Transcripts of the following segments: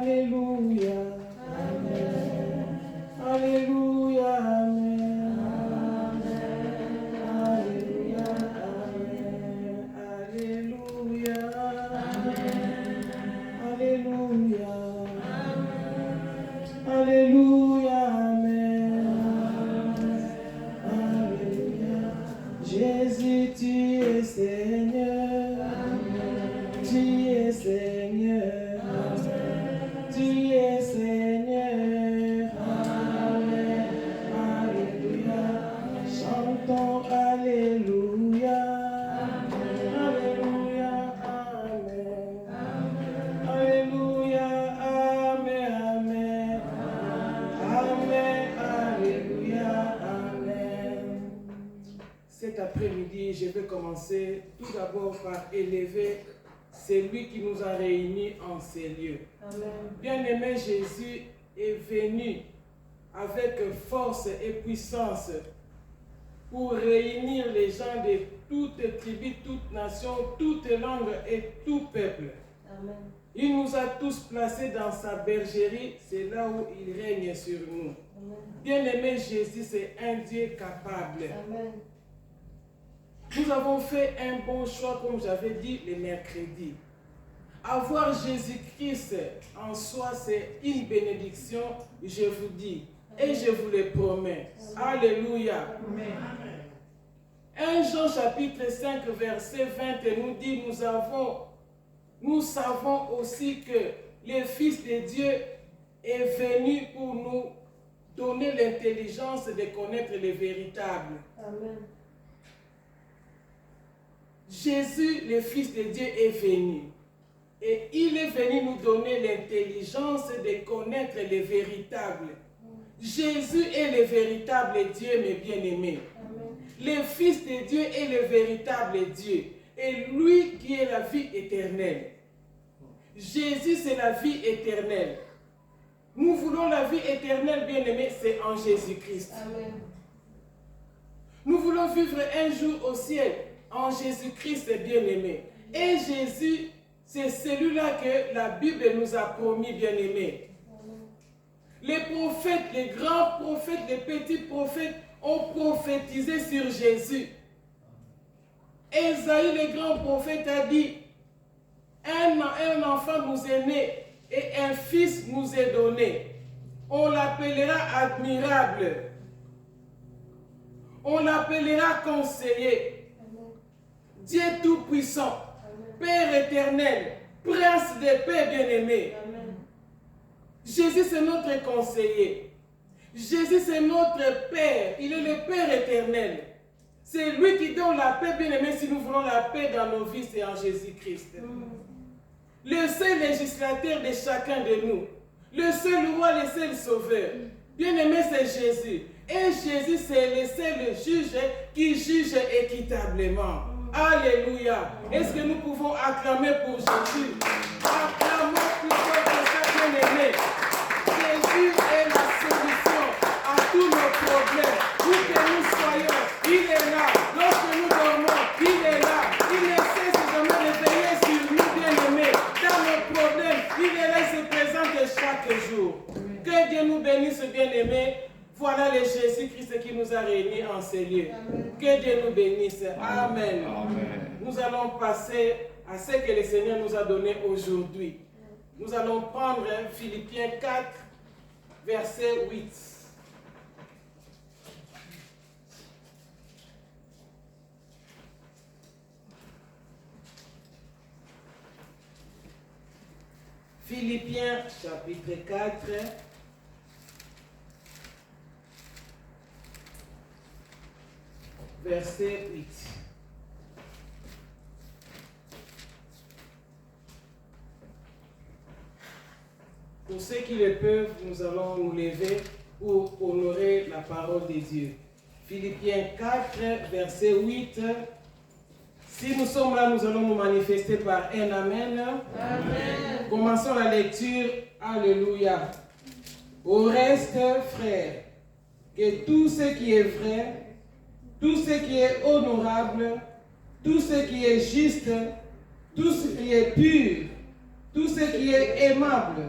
Alléluia. Alléluia. Amen. Alléluia. Alléluia. Alléluia. Alléluia. Amen. Alléluia. Jésus, tu es Seigneur. Tu es Seigneur. Tu es Seigneur. Amen. Alléluia. Chantons Alléluia. Alléluia. Amen. Alléluia. Amen. Amen. Amen. Alléluia. Amen. Cet après-midi, je vais commencer tout d'abord par élever celui qui nous a réunis en ces lieux. Amen. Bien-aimé, Jésus est venu avec force et puissance pour réunir les gens de toutes tribus, toutes nations, toutes langues et tout peuple. Amen. Il nous a tous placés dans sa bergerie, c'est là où il règne sur nous. Bien-aimé, Jésus, c'est un Dieu capable. Amen. Nous avons fait un bon choix, comme j'avais dit, le mercredi. Avoir Jésus-Christ en soi, c'est une bénédiction, je vous dis, et je vous le promets. Alléluia. Amen. 1 Jean chapitre 5, verset 20 nous dit, nous savons aussi que le Fils de Dieu est venu pour nous donner l'intelligence de connaître le véritable. Amen. Jésus, le Fils de Dieu, est venu. Et il est venu nous donner l'intelligence de connaître le véritable. Jésus est le véritable Dieu, mes bien-aimés. Le Fils de Dieu est le véritable Dieu. Et lui qui est la vie éternelle. Jésus, c'est la vie éternelle. Nous voulons la vie éternelle, bien-aimés, c'est en Jésus-Christ. Nous voulons vivre un jour au ciel en Jésus-Christ, bien-aimé. Et Jésus, c'est celui-là que la Bible nous a promis, bien-aimé. Les prophètes, les grands prophètes, les petits prophètes ont prophétisé sur Jésus. Ésaïe, le grand prophète, a dit, un enfant nous est né et un fils nous est donné. On l'appellera admirable. On l'appellera conseiller. Dieu tout-puissant, Père éternel, Prince de paix bien-aimé. Jésus, c'est notre conseiller. Jésus, c'est notre Père. Il est le Père éternel. C'est lui qui donne la paix, bien-aimé. Si nous voulons la paix dans nos vies, c'est en Jésus-Christ. Le seul législateur de chacun de nous. Le seul roi, le seul sauveur. Bien-aimé, c'est Jésus. Et Jésus, c'est le seul juge qui juge équitablement. Alléluia. Est-ce que nous pouvons acclamer pour Jésus? Acclamons plutôt pour ça, bien-aimé. Jésus est la solution à tous nos problèmes. Où que nous soyons, il est là. Lorsque nous dormons, il est là. Il ne cesse jamais de veiller sur nous, bien-aimés. Dans nos problèmes, il est là, il se présente chaque jour. Que Dieu nous bénisse, bien-aimés. Voilà le Jésus-Christ qui nous a réunis en ces lieux. Amen. Que Dieu nous bénisse. Amen. Amen. Nous allons passer à ce que le Seigneur nous a donné aujourd'hui. Nous allons prendre Philippiens 4, verset 8. Philippiens chapitre 4. Verset 8. Pour ceux qui le peuvent, nous allons nous lever pour honorer la parole de Dieu. Philippiens 4, verset 8. Si nous sommes là, nous allons nous manifester par un Amen. Amen. Commençons la lecture. Alléluia. Au reste, frères, que tout ce qui est vrai, tout ce qui est honorable, tout ce qui est juste, tout ce qui est pur, tout ce qui est aimable,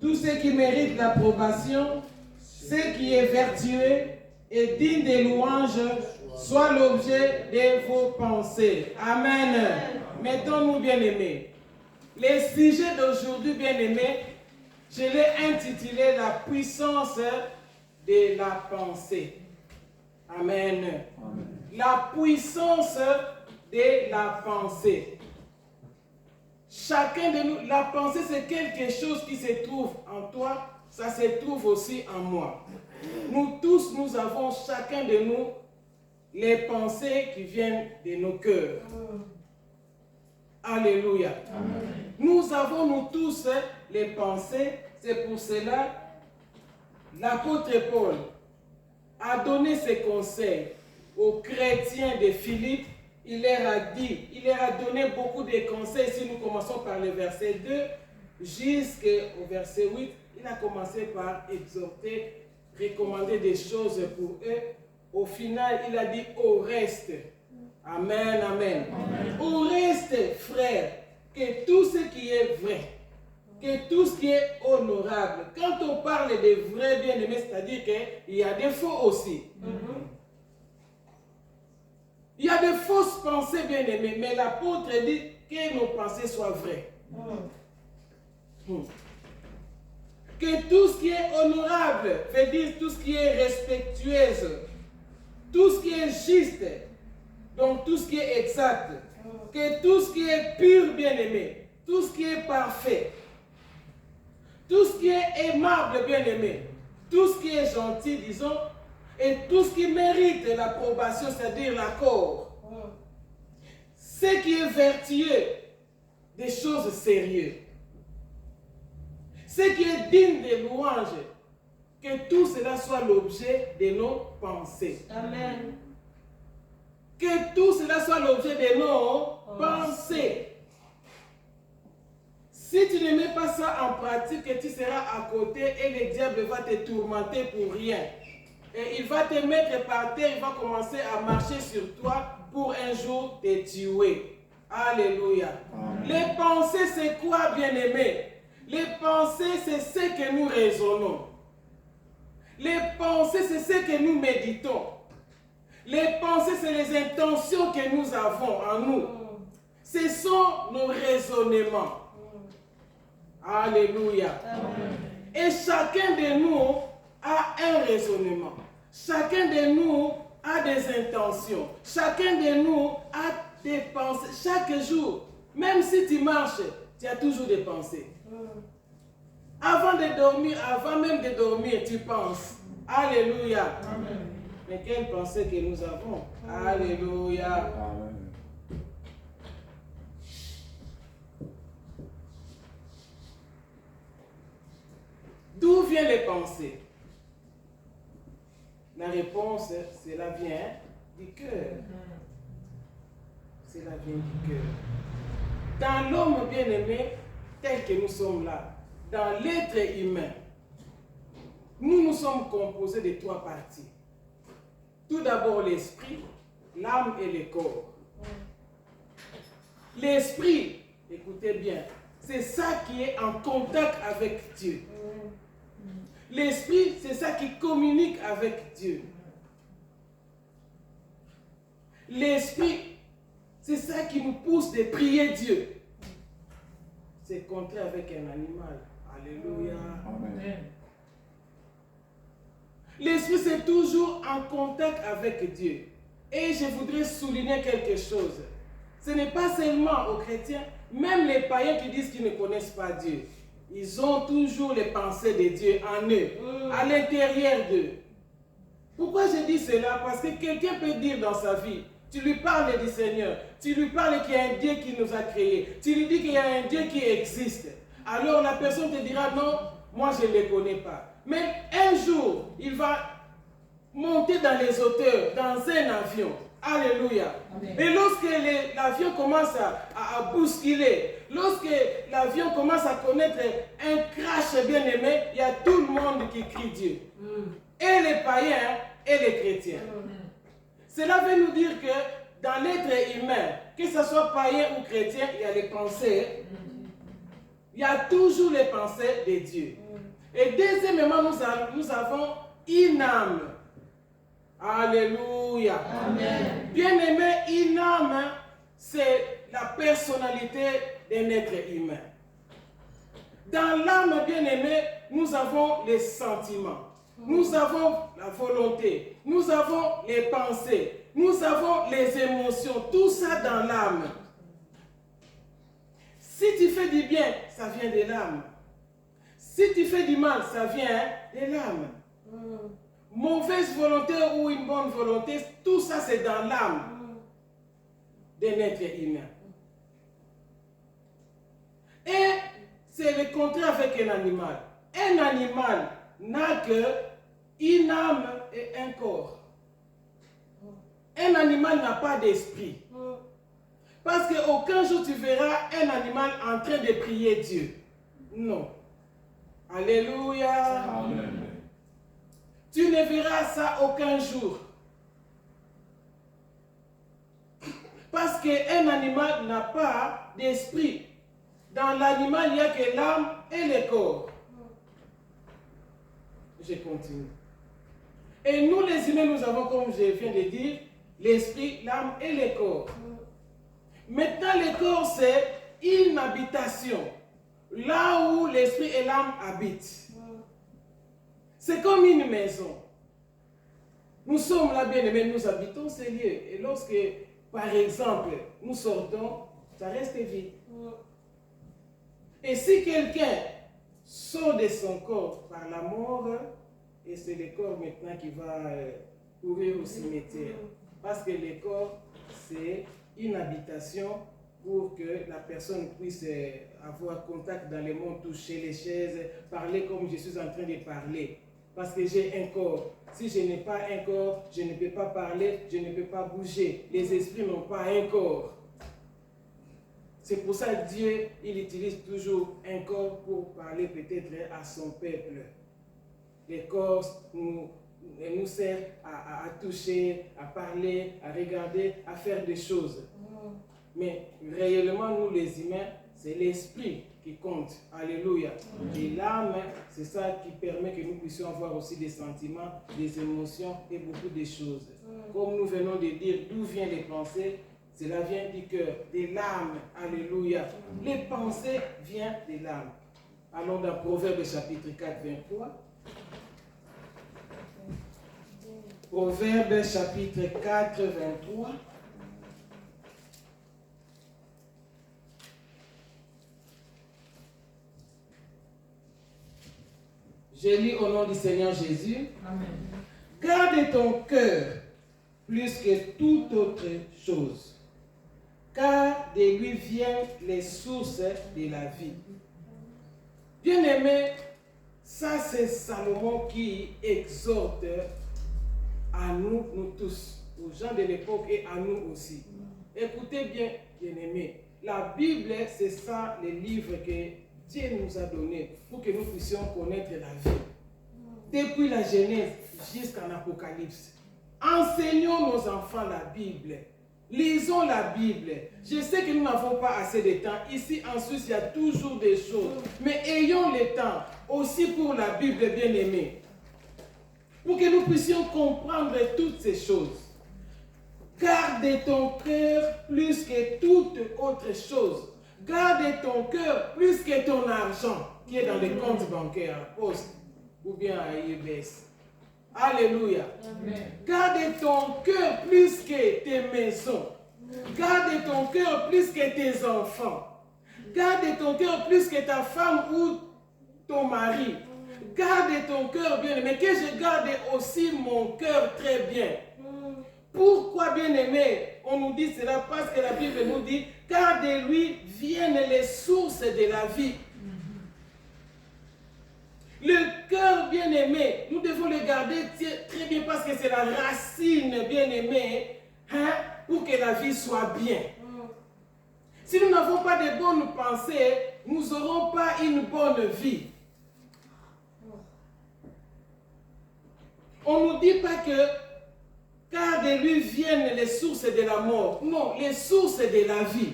tout ce qui mérite l'approbation, ce qui est vertueux et digne de louange, soit l'objet de vos pensées. Amen. Mettons-nous bien-aimés. Le sujet d'aujourd'hui, bien-aimés, je l'ai intitulé La puissance de la pensée. Amen. Amen. La puissance de la pensée. Chacun de nous, la pensée c'est quelque chose qui se trouve en toi, ça se trouve aussi en moi. Nous tous, nous avons chacun de nous les pensées qui viennent de nos cœurs. Alléluia. Amen. Nous avons nous tous les pensées, c'est pour cela l'apôtre Paul a donné ses conseils aux chrétiens de Philippe. Il leur a dit, il leur a donné beaucoup de conseils. Si nous commençons par le verset 2 jusqu'au verset 8, il a commencé par exhorter, recommander des choses pour eux. Au final, il a dit au reste. Amen, amen. Amen. Au reste, frères, que tout ce qui est vrai, que tout ce qui est honorable, quand on parle de vrai bien-aimé, c'est-à-dire qu'il y a des faux aussi. Il y a de fausses pensées bien-aimées, mais l'apôtre dit que nos pensées soient vraies. Que tout ce qui est honorable, veut dire tout ce qui est respectueux, tout ce qui est juste, donc tout ce qui est exact, que tout ce qui est pur bien-aimé, tout ce qui est parfait, tout ce qui est aimable bien-aimé, tout ce qui est gentil, disons, et tout ce qui mérite l'approbation, c'est-à-dire l'accord. Ce qui est vertueux, des choses sérieuses. Ce qui est digne de louange, que tout cela soit l'objet de nos pensées. Amen. Que tout cela soit l'objet de nos pensées. Si tu ne mets pas ça en pratique, tu seras à côté et le diable va te tourmenter pour rien. Et il va te mettre par terre, il va commencer à marcher sur toi pour un jour te tuer. Alléluia. Amen. Les pensées, c'est quoi, bien-aimé? Les pensées, c'est ce que nous raisonnons. Les pensées, c'est ce que nous méditons. Les pensées, c'est les intentions que nous avons en nous. Ce sont nos raisonnements. Alléluia. Amen. Et chacun de nous a un raisonnement. Chacun de nous a des intentions. Chacun de nous a des pensées. Chaque jour, même si tu marches, tu as toujours des pensées. Avant de dormir, avant même de dormir, tu penses. Alléluia. Amen. Mais quelle pensée que nous avons. Alléluia. Amen. D'où viennent les pensées? La réponse, cela vient du cœur. Cela vient du cœur. Dans l'homme bien-aimé, tel que nous sommes là, dans l'être humain, nous sommes composés de 3 parties. Tout d'abord l'esprit, l'âme et le corps. L'esprit, écoutez bien, c'est ça qui est en contact avec Dieu. L'esprit, c'est ça qui communique avec Dieu. L'esprit, c'est ça qui nous pousse de prier Dieu. C'est contraire avec un animal. Alléluia. Amen. L'esprit, c'est toujours en contact avec Dieu. Et je voudrais souligner quelque chose. Ce n'est pas seulement aux chrétiens, même les païens qui disent qu'ils ne connaissent pas Dieu. Ils ont toujours les pensées de Dieu en eux, à l'intérieur d'eux. Pourquoi je dis cela? Parce que quelqu'un peut dire dans sa vie, tu lui parles du Seigneur, tu lui parles qu'il y a un Dieu qui nous a créés, tu lui dis qu'il y a un Dieu qui existe. Alors la personne te dira non, moi je ne le connais pas. Mais un jour, il va monter dans les hauteurs, dans un avion. Alléluia. Amen. Et lorsque l'avion commence à bousculer, lorsque l'avion commence à connaître un crash bien-aimé, il y a tout le monde qui crie Dieu. Et les païens et les chrétiens. Cela veut nous dire que dans l'être humain, que ce soit païen ou chrétien, il y a les pensées. Il y a toujours les pensées de Dieu. Et deuxièmement, nous avons une âme. Alléluia. Amen. Bien-aimé, une âme, c'est la personnalité d'un être humain. Dans l'âme, bien-aimé, nous avons les sentiments. Nous avons la volonté. Nous avons les pensées. Nous avons les émotions. Tout ça dans l'âme. Si tu fais du bien, ça vient de l'âme. Si tu fais du mal, ça vient de l'âme. Mauvaise volonté ou une bonne volonté, tout ça c'est dans l'âme d'un être humain. Et c'est le contraire avec un animal. Un animal n'a qu'une âme et un corps. Un animal n'a pas d'esprit. Parce qu'aucun jour tu verras un animal en train de prier Dieu. Non. Alléluia. Amen. Tu ne verras ça aucun jour. Parce qu'un animal n'a pas d'esprit. Dans l'animal, il n'y a que l'âme et le corps. Je continue. Et nous les humains, nous avons, comme je viens de dire, l'esprit, l'âme et le corps. Maintenant, le corps, c'est une habitation. Là où l'esprit et l'âme habitent. C'est comme une maison. Nous sommes là, bien aimés, nous habitons ces lieux. Et lorsque, par exemple, nous sortons, ça reste vide. Et si quelqu'un sort de son corps par la mort, et c'est le corps maintenant qui va courir au cimetière. Parce que le corps, c'est une habitation pour que la personne puisse avoir contact dans le monde, toucher les chaises, parler comme je suis en train de parler. Parce que j'ai un corps. Si je n'ai pas un corps, je ne peux pas parler, je ne peux pas bouger. Les esprits n'ont pas un corps. C'est pour ça que Dieu, il utilise toujours un corps pour parler peut-être à son peuple. Les corps nous servent à toucher, à parler, à regarder, à faire des choses. Mais réellement, nous les humains, c'est l'esprit qui compte. Alléluia. Et l'âme, c'est ça qui permet que nous puissions avoir aussi des sentiments, des émotions et beaucoup de choses. Comme nous venons de dire, d'où viennent les pensées? Cela vient du cœur, de l'âme. Alléluia. Les pensées viennent de l'âme. Allons dans Proverbe chapitre 4, 23. Proverbe chapitre 4, 23. Je lis au nom du Seigneur Jésus. Amen. Garde ton cœur plus que toute autre chose, car de lui viennent les sources de la vie. Bien-aimé, ça c'est Salomon qui exhorte à nous, nous tous, aux gens de l'époque et à nous aussi. Écoutez bien, bien-aimés, la Bible, c'est ça, le livre que Dieu nous a donné pour que nous puissions connaître la vie. Depuis la Genèse jusqu'à l'Apocalypse. Enseignons nos enfants la Bible. Lisons la Bible. Je sais que nous n'avons pas assez de temps. Ici en Suisse, il y a toujours des choses. Mais ayons le temps aussi pour la Bible, bien-aimée. Pour que nous puissions comprendre toutes ces choses. Garde ton cœur plus que toute autre chose. Garde ton cœur plus que ton argent qui est dans les comptes bancaires, à Poste ou bien à IBS. Alléluia. Amen. Garde ton cœur plus que tes maisons. Garde ton cœur plus que tes enfants. Garde ton cœur plus que ta femme ou ton mari. Garde ton cœur bien aimé. Que je garde aussi mon cœur très bien. Pourquoi bien aimé? On nous dit cela parce que la Bible nous dit car de lui viennent les sources de la vie. Le cœur bien-aimé, nous devons le garder très bien parce que c'est la racine bien-aimée pour que la vie soit bien. Si nous n'avons pas de bonnes pensées, nous n'aurons pas une bonne vie. On ne nous dit pas que car de lui viennent les sources de la mort. Non, les sources de la vie.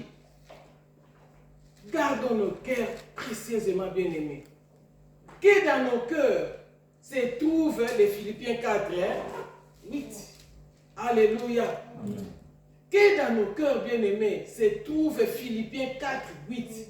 Gardons nos cœurs précieusement bien-aimés. Que dans nos cœurs se trouve les Philippiens 4, 8. Alléluia. Amen. Que dans nos cœurs bien-aimés se trouve Philippiens 4, 8.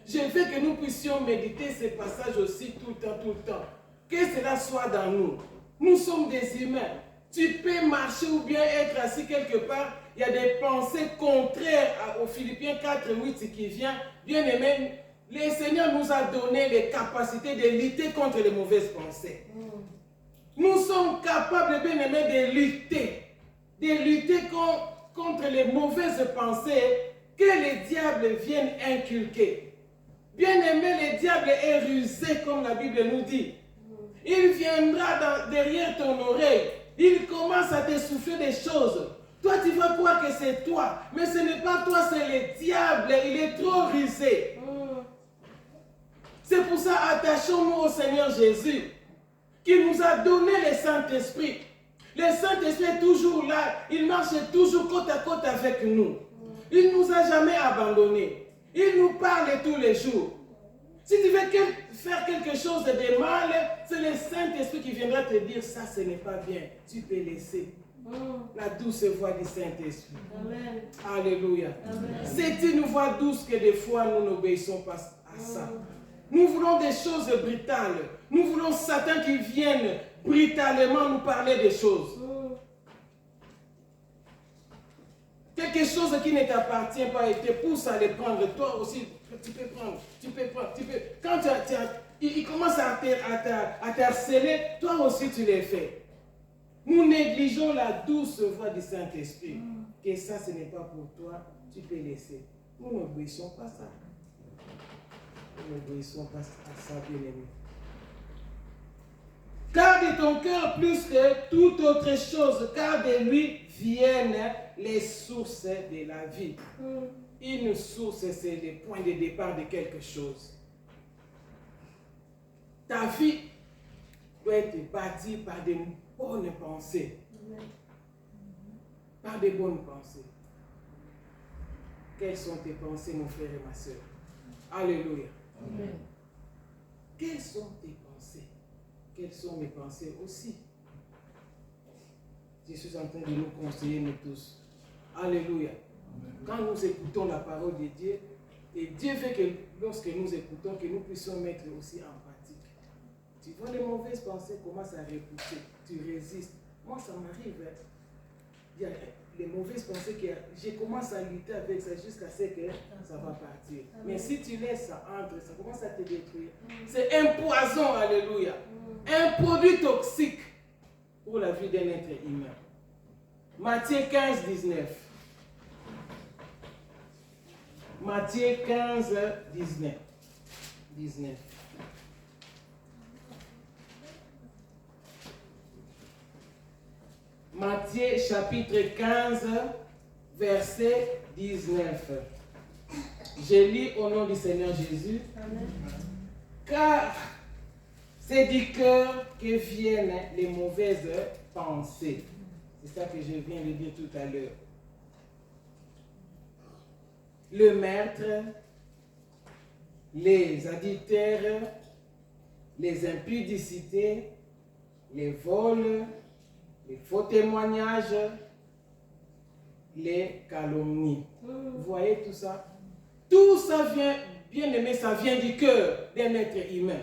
Je veux que nous puissions méditer ces passages aussi tout le temps. Que cela soit dans nous. Nous sommes des humains. Tu peux marcher ou bien être assis quelque part. Il y a des pensées contraires aux Philippiens 4, 8 qui viennent. Bien-aimés, le Seigneur nous a donné les capacités de lutter contre les mauvaises pensées. Nous sommes capables, bien-aimés, de lutter contre les mauvaises pensées que le diable vienne inculquer. Bien-aimé, le diable est rusé, comme la Bible nous dit. Il viendra derrière ton oreille. Il commence à te souffler des choses. Toi, tu vas croire que c'est toi. Mais ce n'est pas toi, c'est le diable. Il est trop rusé. C'est pour ça, attachons-nous au Seigneur Jésus, qui nous a donné le Saint-Esprit. Le Saint-Esprit est toujours là. Il marche toujours côte à côte avec nous. Il ne nous a jamais abandonnés. Il nous parle tous les jours. Si tu veux faire quelque chose de mal, c'est le Saint-Esprit qui viendra te dire ça, ce n'est pas bien. Tu peux laisser. La douce voix du Saint-Esprit. Amen. Alléluia. C'est une voix douce que des fois nous n'obéissons pas à ça. Nous voulons des choses brutales. Nous voulons Satan qui vienne brutalement nous parler des choses. Quelque chose qui ne t'appartient pas et te pousse à les prendre. Toi aussi, tu peux prendre. Quand il commence à t'harceler, toi aussi tu les fais. Nous négligeons la douce voix du Saint-Esprit. Que ça, ce n'est pas pour toi, tu peux laisser. Nous n'obéissons pas ça. Nous n'obéissons pas à ça, bien-aimé. Garde ton cœur plus que toute autre chose, car de lui viennent les sources de la vie. Une source, c'est le point de départ de quelque chose. Ta vie doit être bâtie par de bonnes pensées. Par de bonnes pensées. Quelles sont tes pensées, mon frère et ma soeur? Alléluia. Amen. Quelles sont tes pensées? Quelles sont mes pensées aussi? Je suis en train de nous conseiller, nous tous. Alléluia. Amen. Quand nous écoutons la parole de Dieu, et Dieu veut que lorsque nous écoutons, que nous puissions mettre aussi en pratique. Tu vois, les mauvaises pensées commencent à repousser. Tu résistes. Moi, ça m'arrive. Il y a les mauvaises pensées que je commence à lutter avec ça jusqu'à ce que ça va partir. Amen. Mais si tu laisses ça entrer, ça commence à te détruire. C'est un poison, alléluia. Un produit toxique pour la vie d'un être humain. Matthieu 15, 19. Matthieu 15, 19. Matthieu chapitre 15, verset 19. Je lis au nom du Seigneur Jésus. Amen. Car c'est du cœur que viennent les mauvaises pensées. C'est ça que je viens de dire tout à l'heure. Le meurtre, les adultères, les impudicités, les vols, les faux témoignages, les calomnies. Vous voyez tout ça? Tout ça vient, bien aimé, ça vient du cœur d'un être humain.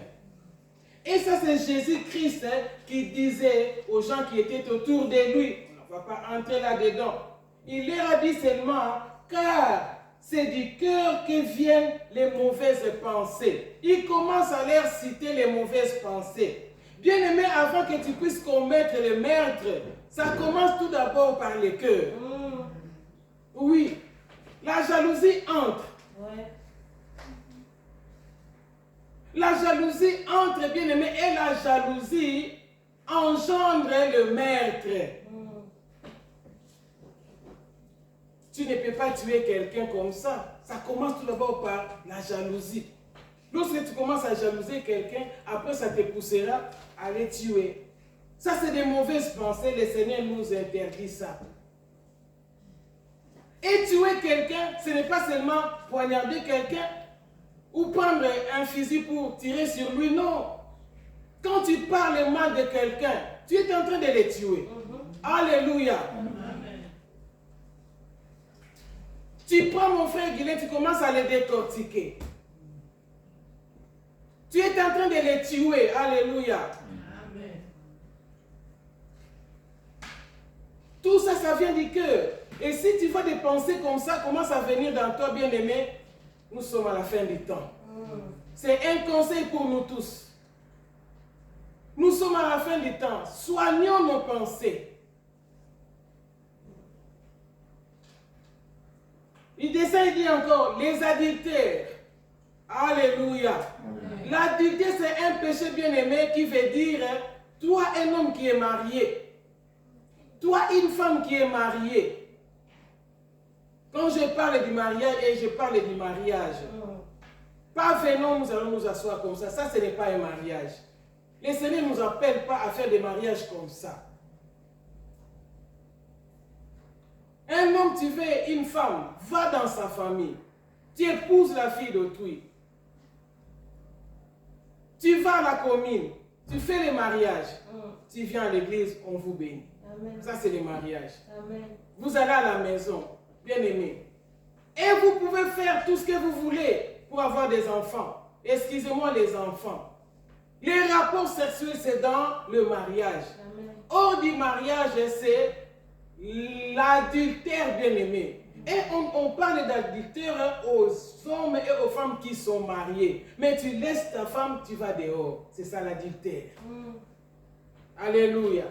Et ça, c'est Jésus-Christ qui disait aux gens qui étaient autour de lui, on ne va pas entrer là-dedans, il leur a dit seulement, car c'est du cœur que viennent les mauvaises pensées. Il commence à leur citer les mauvaises pensées. Bien aimé, avant que tu puisses commettre le meurtre, ça commence tout d'abord par le cœur. Oui, la jalousie entre. Ouais. La jalousie entre, bien aimé, et la jalousie engendre le meurtre. Tu ne peux pas tuer quelqu'un comme ça. Ça commence tout d'abord par la jalousie. Lorsque tu commences à jalouser quelqu'un, après ça te poussera à les tuer. Ça, c'est des mauvaises pensées. Le Seigneur nous interdit ça. Et tuer quelqu'un, ce n'est pas seulement poignarder quelqu'un. ou prendre un fusil pour tirer sur lui. Non. Quand tu parles mal de quelqu'un, tu es en train de le tuer. Alléluia. Tu prends mon frère Guilain, tu commences à le décortiquer. Tu es en train de le tuer. Alléluia. Amen. Tout ça, ça vient du cœur. Et si tu vois des pensées comme ça commencent à venir dans toi, bien-aimé, nous sommes à la fin du temps. C'est un conseil pour nous tous. Nous sommes à la fin du temps. Soignons nos pensées. Il descend et dit encore, les adultères. Alléluia. L'adultère, c'est un péché bien-aimé qui veut dire, toi, un homme qui est marié, toi, une femme qui est mariée. Quand je parle du mariage, et je parle du mariage, pas venons, nous allons nous asseoir comme ça. Ça, ce n'est pas un mariage. Le Seigneur ne nous appelle pas à faire des mariages comme ça. Un homme, tu veux une femme, va dans sa famille. Tu épouses la fille d'autrui. Tu vas à la commune, tu fais les mariages. Tu viens à l'église, on vous bénit. Amen. Ça, c'est les mariages. Amen. Vous allez à la maison, bien aimé. Et vous pouvez faire tout ce que vous voulez pour avoir des enfants. Excusez-moi les enfants. Les rapports sexuels, c'est dans le mariage. Amen. Hors du mariage, c'est l'adultère, bien aimé. Et on parle d'adultère aux hommes et aux femmes qui sont mariés. Mais tu laisses ta femme, tu vas dehors. C'est ça l'adultère. Alléluia.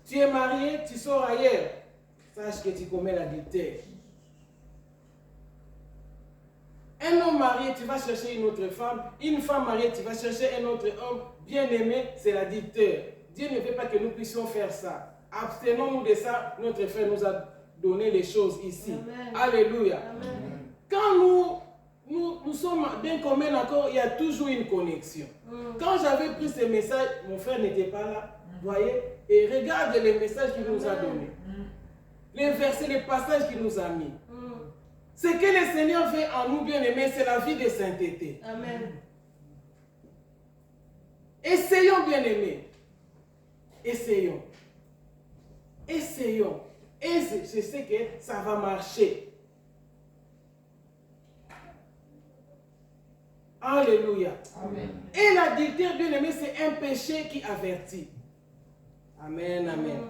Tu es marié, tu sors ailleurs. Sache que tu commets l'adultère. Un homme marié, tu vas chercher une autre femme. Une femme mariée, tu vas chercher un autre homme. Bien aimé, c'est l'adultère. Dieu ne veut pas que nous puissions faire ça. Abstenons-nous de ça. Notre frère nous a donné les choses ici. Amen. Alléluia. Amen. Quand nous sommes d'un commun accord, il y a toujours une connexion. Quand j'avais pris ce message, mon frère n'était pas là. Voyez? Et regarde les messages qu'il nous a donnés. Les versets, les passages qu'il nous a mis. Ce que le Seigneur fait en nous, bien-aimés, c'est la vie de sainteté. Amen. Essayons, bien-aimés. Essayons. Essayons. Et je sais que ça va marcher. Alléluia. Amen. Et l'adultère, bien-aimé, c'est un péché qui avertit. Amen, amen.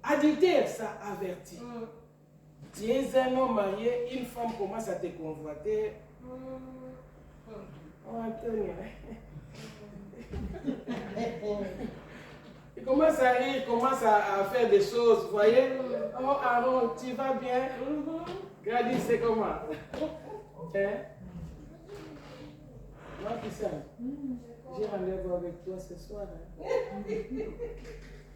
Adultère, ça avertit. Tu es un homme marié, une femme commence à te convoiter. Oh, Antonio. Il commence à rire, il commence à faire des choses, vous voyez. Oh, Aaron, tu vas bien? Gladys, c'est comment? Hein? Moi, Christiane, j'ai rendez-vous avec toi ce soir. Hein?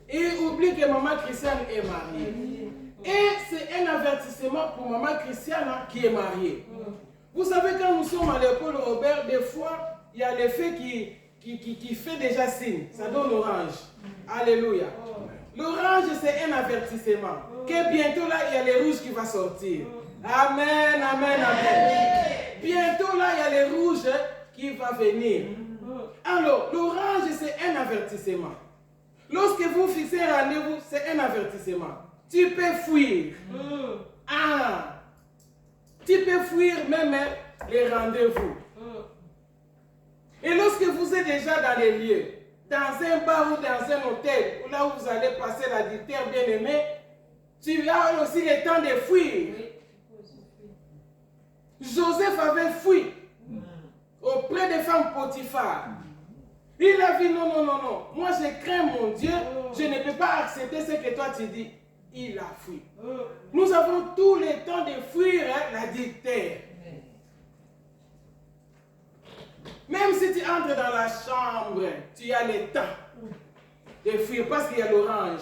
Et oublie que maman Christiane est mariée. Et c'est un avertissement pour maman Christiane qui est mariée. Vous savez, quand nous sommes à l'école Robert, des fois, il y a l'effet qui fait déjà signe. Ça donne l'orange. Alléluia. L'orange, c'est un avertissement. Que bientôt, là, il y a le rouge qui va sortir. Amen, amen, amen. Bientôt, là, il y a le rouge qui va venir. Alors, l'orange, c'est un avertissement. Lorsque vous fixez un rendez-vous, c'est un avertissement. Tu peux fuir. Tu peux fuir même les rendez-vous. Et lorsque vous êtes déjà dans les lieux, dans un bar ou dans un hôtel, là où vous allez passer l'adultère bien-aimé, tu as aussi le temps de fuir. Joseph avait fui auprès des femmes Potiphar. Il a dit non, non, non, non. Moi, je crains mon Dieu. Je ne peux pas accepter ce que toi tu dis. Il a fui. Nous avons tout le temps de fuir l'adultère. Même si tu entres dans la chambre, tu as le temps de fuir parce qu'il y a l'orange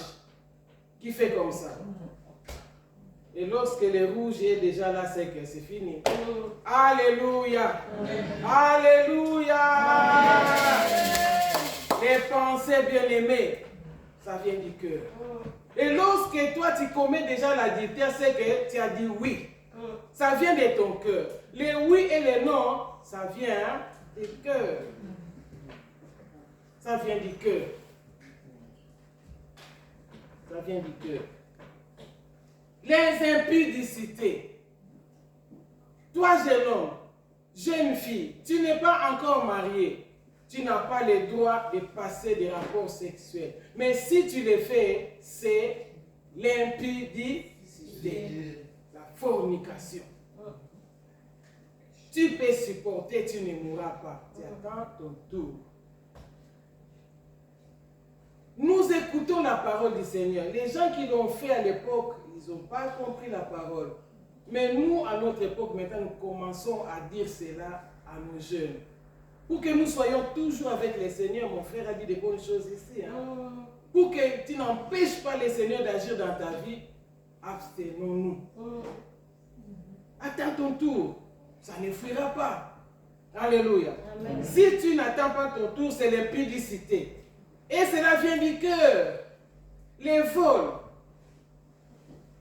qui fait comme ça. Et lorsque le rouge est déjà là, c'est que c'est fini. Alléluia. Alléluia. Les pensées bien-aimées, ça vient du cœur. Et lorsque toi tu commets déjà l'adultère, c'est que tu as dit oui. Ça vient de ton cœur. Le oui et les noms, ça vient du cœur. Ça vient du cœur. Ça vient du cœur. Les impudicités. Toi, jeune homme, jeune fille, tu n'es pas encore marié. Tu n'as pas le droit de passer des rapports sexuels. Mais si tu le fais, c'est l'impudicité, la fornication. Tu peux supporter, tu ne mourras pas. Tu attends ton tour. Nous écoutons la parole du Seigneur. Les gens qui l'ont fait à l'époque, ils n'ont pas compris la parole. Mais nous, à notre époque, maintenant, nous commençons à dire cela à nos jeunes. Pour que nous soyons toujours avec le Seigneur, mon frère a dit des bonnes choses ici. Hein? Pour que tu n'empêches pas le Seigneur d'agir dans ta vie, abstenons-nous. Attends ton tour. Ça ne fuira pas. Alléluia. Amen. Si tu n'attends pas ton tour, c'est l'impudicité. Et cela vient du cœur. Les vols.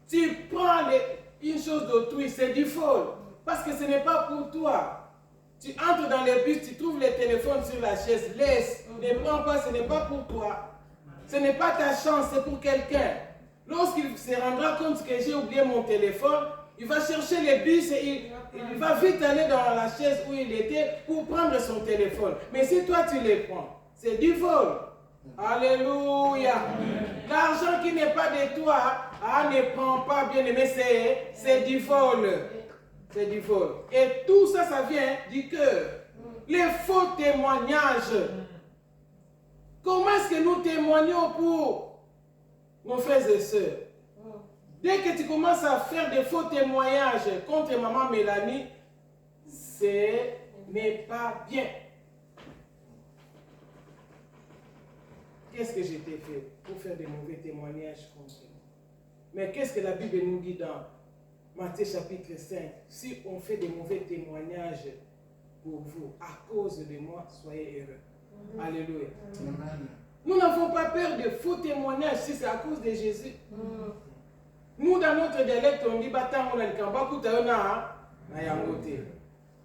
Tu prends une chose d'autrui, c'est du vol. Parce que ce n'est pas pour toi. Tu entres dans le bus, tu trouves le téléphone sur la chaise. Laisse. Ne prends pas, ce n'est pas pour toi. Ce n'est pas ta chance, c'est pour quelqu'un. Lorsqu'il se rendra compte que j'ai oublié mon téléphone, il va chercher le bus et il va vite aller dans la chaise où il était pour prendre son téléphone. Mais si toi tu le prends, c'est du vol. Alléluia. L'argent qui n'est pas de toi, ne prends pas, bien aimé, c'est du vol. C'est du vol. Et tout ça, ça vient du cœur. Les faux témoignages. Comment est-ce que nous témoignons pour nos frères et sœurs? Dès que tu commences à faire des faux témoignages contre maman Mélanie, ce n'est pas bien. Qu'est-ce que je t'ai fait pour faire des mauvais témoignages contre moi? Mais qu'est-ce que la Bible nous dit dans Matthieu chapitre 5? Si on fait des mauvais témoignages pour vous, à cause de moi, soyez heureux. Alléluia. Amen. Nous n'avons pas peur de faux témoignages si c'est à cause de Jésus. Nous, dans notre dialecte, on dit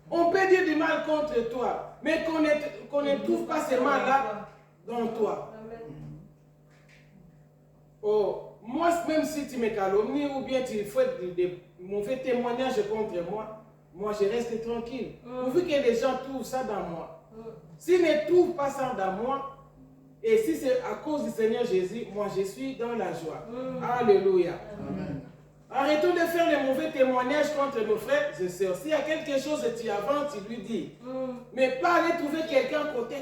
on peut dire du mal contre toi, mais qu'on ne trouve pas ce mal-là dans toi. Oh, moi, même si tu me calomnies ou bien tu fais des mauvais témoignages contre moi, moi je reste tranquille. Pourvu que les gens trouvent ça dans moi. S'ils ne trouvent pas ça dans moi, et si c'est à cause du Seigneur Jésus, moi je suis dans la joie. Alléluia. Amen. Arrêtons de faire les mauvais témoignages contre nos frères et sœurs. S'il y a quelque chose, tu avances, tu lui dis. Mais pas aller trouver quelqu'un à côté.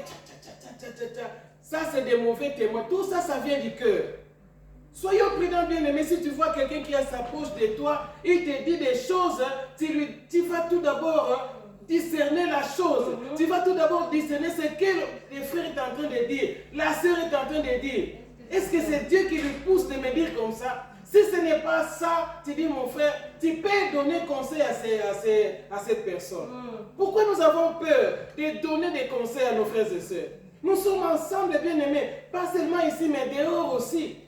Ça, c'est des mauvais témoins. Tout ça, ça vient du cœur. Soyons prudents, bien-aimés. Si tu vois quelqu'un qui s'approche de toi, il te dit des choses, tu vas tout d'abord discerner la chose. Tu vas tout d'abord discerner ce que le frère est en train de dire, la sœur est en train de dire. Est-ce que c'est Dieu qui lui pousse de me dire comme ça? Si ce n'est pas ça, tu dis mon frère, tu peux donner conseil à cette personne. Pourquoi nous avons peur de donner des conseils à nos frères et sœurs? Nous sommes ensemble, bien-aimés, pas seulement ici, mais dehors aussi.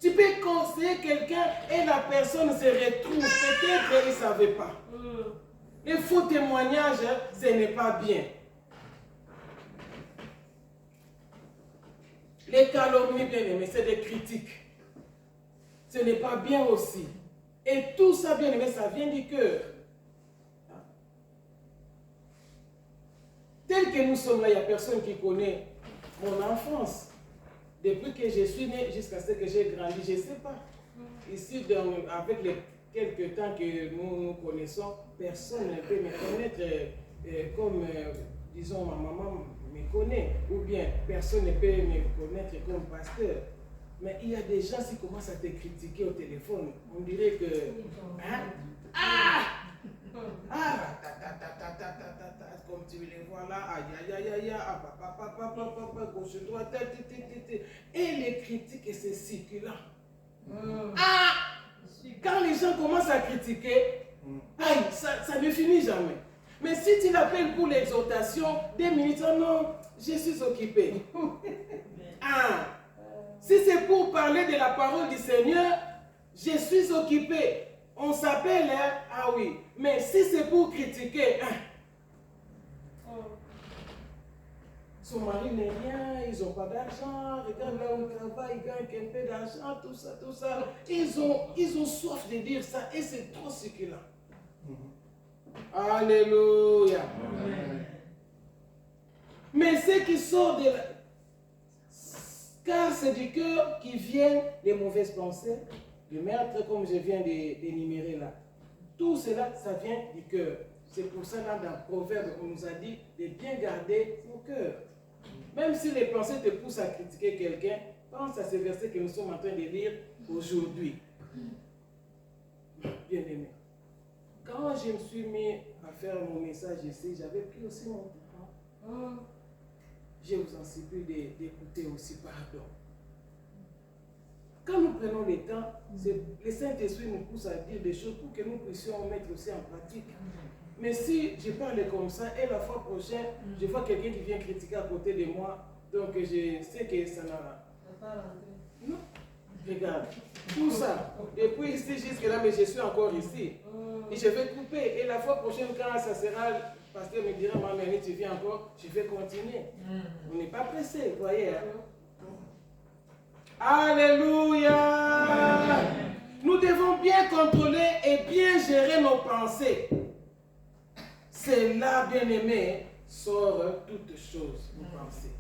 Tu peux conseiller quelqu'un et la personne se retrouve. Peut-être qu'il ne savait pas. Les faux témoignages, ce n'est pas bien. Les calomnies, bien-aimés, c'est des critiques. Ce n'est pas bien aussi. Et tout ça, bien-aimés, ça vient du cœur. Tel que nous sommes là, il n'y a personne qui connaît mon enfance. Depuis que je suis né jusqu'à ce que j'ai grandi, je ne sais pas. Ici, avec les quelques temps que nous nous connaissons, personne ne peut me connaître comme, disons, ma maman me connaît. Ou bien, personne ne peut me connaître comme pasteur. Mais il y a des gens qui commencent à te critiquer au téléphone. On dirait que... Hein? Ah! Ah! Comme tu les vois là, aïe, aïe, aïe, aïe, gauche, droite, et les critiques, c'est circulant. Ah! Quand les gens commencent à critiquer, aïe, ça ne finit jamais. Mais si tu l'appelles pour l'exhortation, 2 minutes, oh non, je suis occupé. Ah! Si c'est pour parler de la parole du Seigneur, je suis occupé. On s'appelle, hein? Ah oui. Mais si c'est pour critiquer, hein? Son mari n'est rien, ils n'ont pas d'argent, regarde là où ils travaillent, ils gagnent un peu d'argent, tout ça, tout ça. Ils ont soif de dire ça et c'est trop succulent. Alléluia. Amen. Mais ce qui sort de la... Car c'est du cœur qui viennent les mauvaises pensées, le meurtre comme je viens d'énumérer là. Tout cela, ça vient du cœur. C'est pour ça là dans le proverbe, on nous a dit de bien garder nos cœurs. Même si les pensées te poussent à critiquer quelqu'un, pense à ce verset que nous sommes en train de lire aujourd'hui. Bien aimé. Quand je me suis mis à faire mon message ici, j'avais pris aussi mon temps. Je vous en supplie d'écouter aussi, pardon. Quand nous prenons le temps, le Saint-Esprit nous pousse à dire des choses pour que nous puissions mettre aussi en pratique. Mais si je parle comme ça et la fois prochaine, je vois quelqu'un qui vient critiquer à côté de moi, donc je sais que ça n'a... Non. Regarde, tout ça, depuis ici jusqu'à là, mais je suis encore ici. Et je vais couper. Et la fois prochaine, quand ça sera, le pasteur me dira, maman, tu viens encore, je vais continuer. On n'est pas pressé, vous voyez. Hein? Alléluia. Nous devons bien contrôler et bien gérer nos pensées. C'est là, bien aimé, sort toutes choses, nos pensées.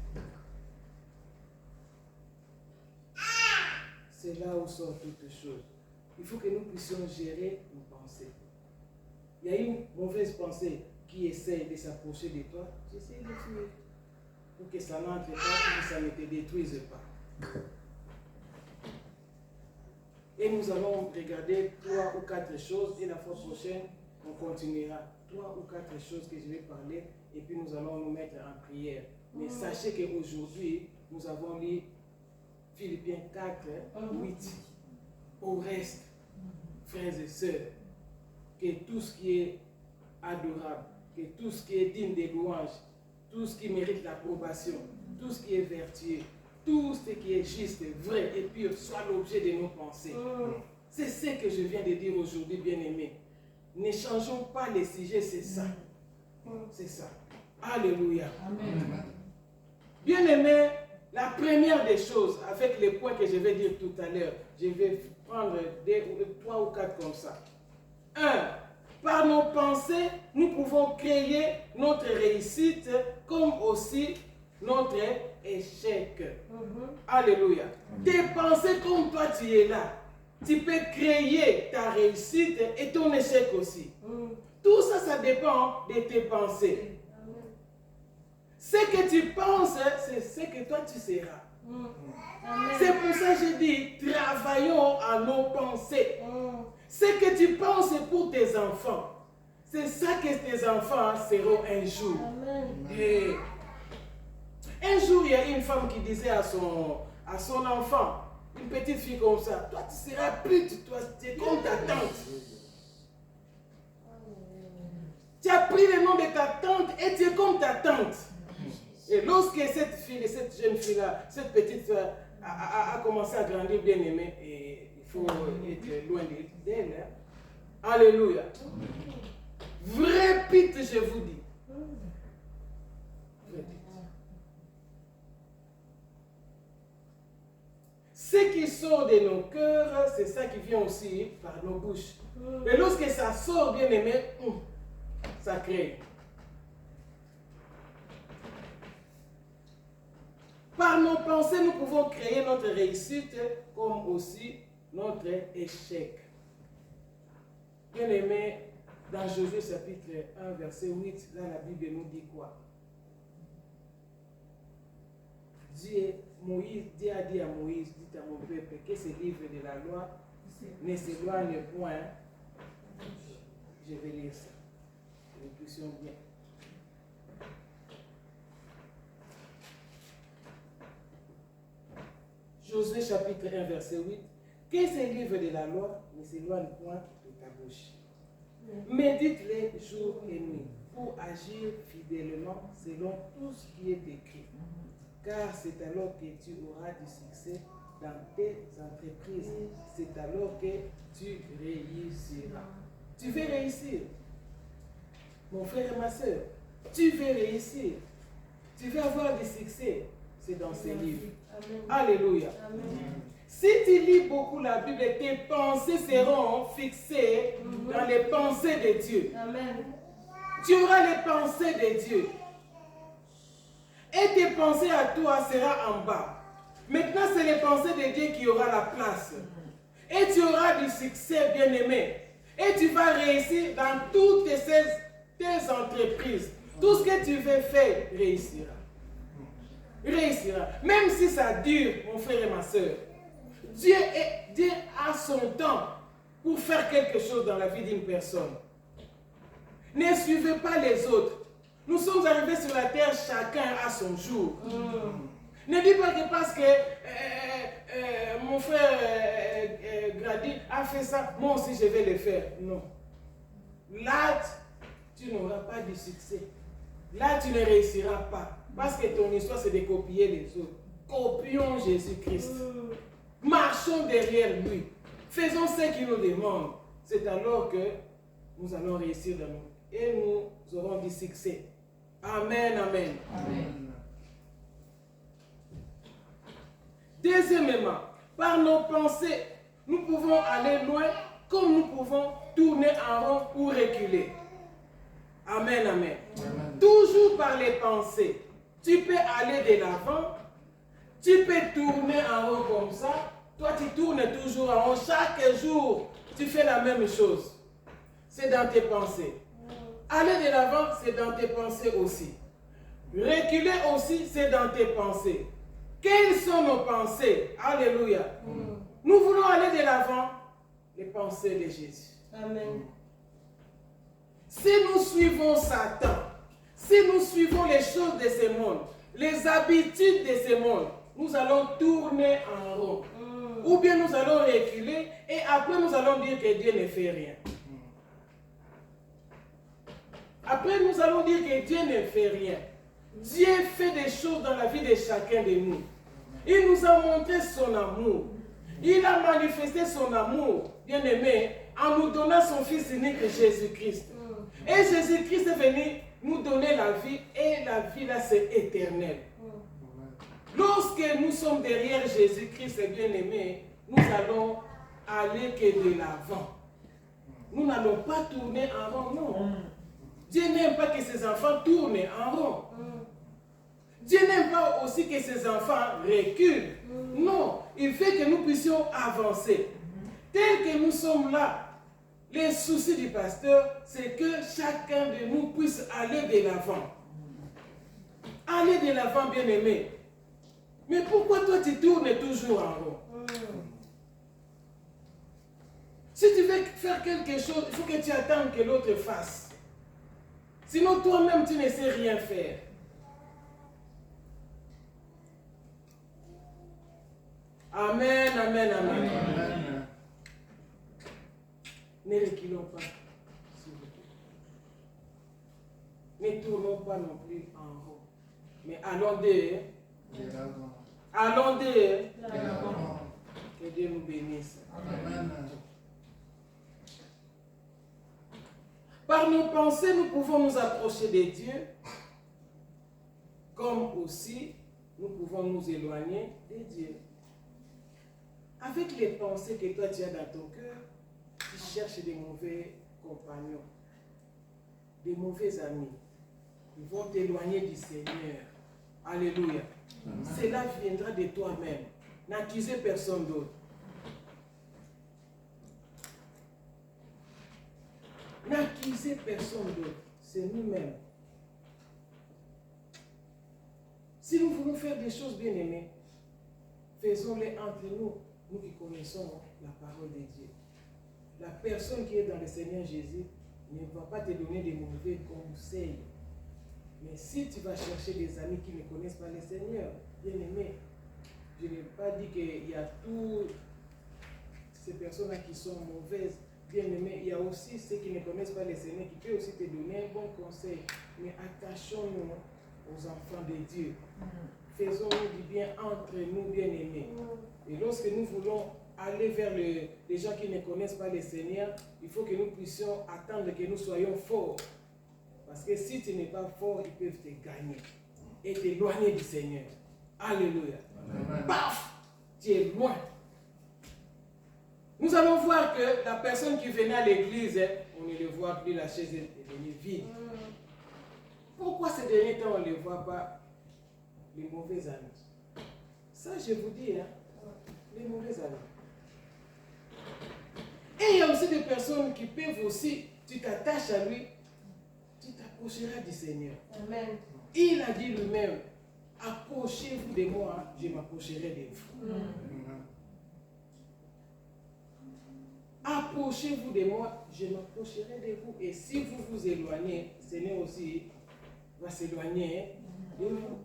C'est là où sort toutes choses. Il faut que nous puissions gérer nos pensées. Il y a une mauvaise pensée qui essaie de s'approcher de toi, j'essaie de fuir. Pour que ça n'entre pas, pour que ça ne te détruise pas. Et nous allons regarder 3 ou 4 choses et la fois prochaine, on continuera. 3 ou 4 choses que je vais parler et puis nous allons nous mettre en prière. Mais sachez qu'aujourd'hui, nous avons lu Philippiens 4, 8. Au reste, frères et sœurs, que tout ce qui est adorable, que tout ce qui est digne de louange, tout ce qui mérite l'approbation, tout ce qui est vertueux, tout ce qui est juste, vrai et pur soit l'objet de nos pensées. C'est ce que je viens de dire aujourd'hui, bien-aimés. Ne changeons pas les sujets, c'est ça. C'est ça. Alléluia. Amen. Bien-aimés, la première des choses, avec les points que je vais dire tout à l'heure, je vais prendre 3 ou 4 comme ça. 1. Par nos pensées, nous pouvons créer notre réussite comme aussi notre échec. Alléluia. Tes pensées comme toi tu es là, tu peux créer ta réussite et ton échec aussi. Tout ça, ça dépend de tes pensées. Ce que tu penses, c'est ce que toi tu seras. C'est pour ça que je dis, travaillons à nos pensées. Ce que tu penses pour tes enfants, c'est ça que tes enfants seront un jour. Et un jour, il y a une femme qui disait à son enfant, une petite fille comme ça, toi tu seras pute, toi tu es comme ta tante. Tu as pris le nom de ta tante et tu es comme ta tante. Et lorsque cette jeune fille-là, cette petite fille a commencé à grandir bien aimée, et il faut être loin d'elle. Hein? Alléluia. Vrai pite, je vous dis. Vrai pite. Ce qui sort de nos cœurs, c'est ça qui vient aussi par nos bouches. Mais lorsque ça sort bien aimé, ça crée. Par nos pensées, nous pouvons créer notre réussite comme aussi notre échec. Bien aimé, dans Josué chapitre 1, verset 8, là la Bible nous dit quoi? Dieu a dit à Moïse, dit à mon peuple, que ce livre de la loi ne s'éloigne point. Je vais lire ça. Nous puissions bien. Josué chapitre 1, verset 8. Que ce livre de la loi ne s'éloigne point de ta bouche. Médite-les jour et nuit pour agir fidèlement selon tout ce qui est écrit. Car c'est alors que tu auras du succès dans tes entreprises, c'est alors que tu réussiras. Tu veux réussir. Mon frère et ma soeur, tu veux réussir. Tu veux avoir du succès. C'est dans ces livres. Amen. Alléluia. Amen. Si tu lis beaucoup la Bible, tes pensées seront fixées dans les pensées de Dieu. Amen. Tu auras les pensées de Dieu. Et tes pensées à toi seront en bas. Maintenant, c'est les pensées de Dieu qui aura la place. Et tu auras du succès, bien-aimé. Et tu vas réussir dans toutes tes entreprises. Tout ce que tu veux faire réussira. Réussira. Même si ça dure, mon frère et ma soeur. Dieu a son temps pour faire quelque chose dans la vie d'une personne. Ne suivez pas les autres. Nous sommes arrivés sur la terre, chacun a son jour. Ne dis pas que parce que mon frère Grady a fait ça, moi aussi je vais le faire. Non. Là, tu n'auras pas de succès. Là, tu ne réussiras pas. Parce que ton histoire, c'est de copier les autres. Copions Jésus-Christ. Marchons derrière lui. Faisons ce qu'il nous demande. C'est alors que nous allons réussir dans nous. Et nous aurons du succès. Amen, amen. Amen. Deuxièmement, par nos pensées, nous pouvons aller loin comme nous pouvons tourner en rond ou reculer. Amen, amen. Amen. Toujours par les pensées. Tu peux aller de l'avant, tu peux tourner en rond comme ça. Toi, tu tournes toujours en rond. Chaque jour, tu fais la même chose. C'est dans tes pensées. Aller de l'avant, c'est dans tes pensées aussi. Reculer aussi, c'est dans tes pensées. Quelles sont nos pensées? Alléluia. Nous voulons aller de l'avant, les pensées de Jésus. Amen. Si nous suivons Satan, si nous suivons les choses de ce monde, les habitudes de ce monde, nous allons tourner en rond. Ou bien nous allons reculer et après nous allons dire que Dieu ne fait rien. Après nous allons dire que Dieu ne fait rien. Dieu fait des choses dans la vie de chacun de nous. Il nous a montré son amour. Il a manifesté son amour, bien-aimé, en nous donnant son Fils unique, Jésus-Christ. Et Jésus-Christ est venu nous donner la vie, et la vie là, c'est éternel. Lorsque nous sommes derrière Jésus-Christ, bien-aimé, nous allons aller que de l'avant. Nous n'allons pas tourner en rond, non. Dieu n'aime pas que ses enfants tournent en rond. Dieu n'aime pas aussi que ses enfants reculent. Non, il fait que nous puissions avancer. Tel que nous sommes là, les soucis du pasteur, c'est que chacun de nous puisse aller de l'avant. Aller de l'avant, bien-aimé. Mais pourquoi toi tu tournes toujours en rond? Si tu veux faire quelque chose, il faut que tu attendes que l'autre fasse. Sinon toi-même tu ne sais rien faire. Amen, amen, amen. Amen. Ne reculons pas. Ne tournons pas non plus en rond. Mais allons de l'avant. Allons de l'avant. Que Dieu nous bénisse. Amen. Par nos pensées, nous pouvons nous approcher de Dieu, comme aussi nous pouvons nous éloigner de Dieu. Avec les pensées que toi tu as dans ton cœur, tu cherches des mauvais compagnons, des mauvais amis. Ils vont t'éloigner du Seigneur. Alléluia. Cela viendra de toi-même. N'accusez personne d'autre. N'accusez personne d'autre. C'est nous-mêmes. Si nous voulons faire des choses bien aimées, faisons-les entre nous, nous qui connaissons la parole de Dieu. La personne qui est dans le Seigneur Jésus ne va pas te donner des mauvais conseils. Mais si tu vas chercher des amis qui ne connaissent pas le Seigneur, bien aimé, je n'ai pas dit qu'il y a toutes ces personnes-là qui sont mauvaises. Bien aimé, il y a aussi ceux qui ne connaissent pas le Seigneur qui peuvent aussi te donner un bon conseil. Mais attachons-nous aux enfants de Dieu. faisons-nous du bien entre nous, bien-aimés. Et lorsque nous voulons aller vers les gens qui ne connaissent pas le Seigneur, il faut que nous puissions attendre que nous soyons forts. Parce que si tu n'es pas fort, ils peuvent te gagner et t'éloigner du Seigneur. Alléluia. Paf! Tu es loin. Nous allons voir que la personne qui venait à l'église, on ne le voit plus, la chaise est devenue vide. Pourquoi ces derniers temps on ne les voit pas? Les mauvais amis. Ça, je vous dis, les mauvais amis. Et il y a aussi des personnes qui peuvent aussi, tu t'attaches à lui, tu t'approcheras du Seigneur. Amen. Il a dit lui-même, approchez-vous de moi, je m'approcherai de vous. Approchez-vous de moi, je m'approcherai de vous. Et si vous vous éloignez, le Seigneur aussi va s'éloigner de vous.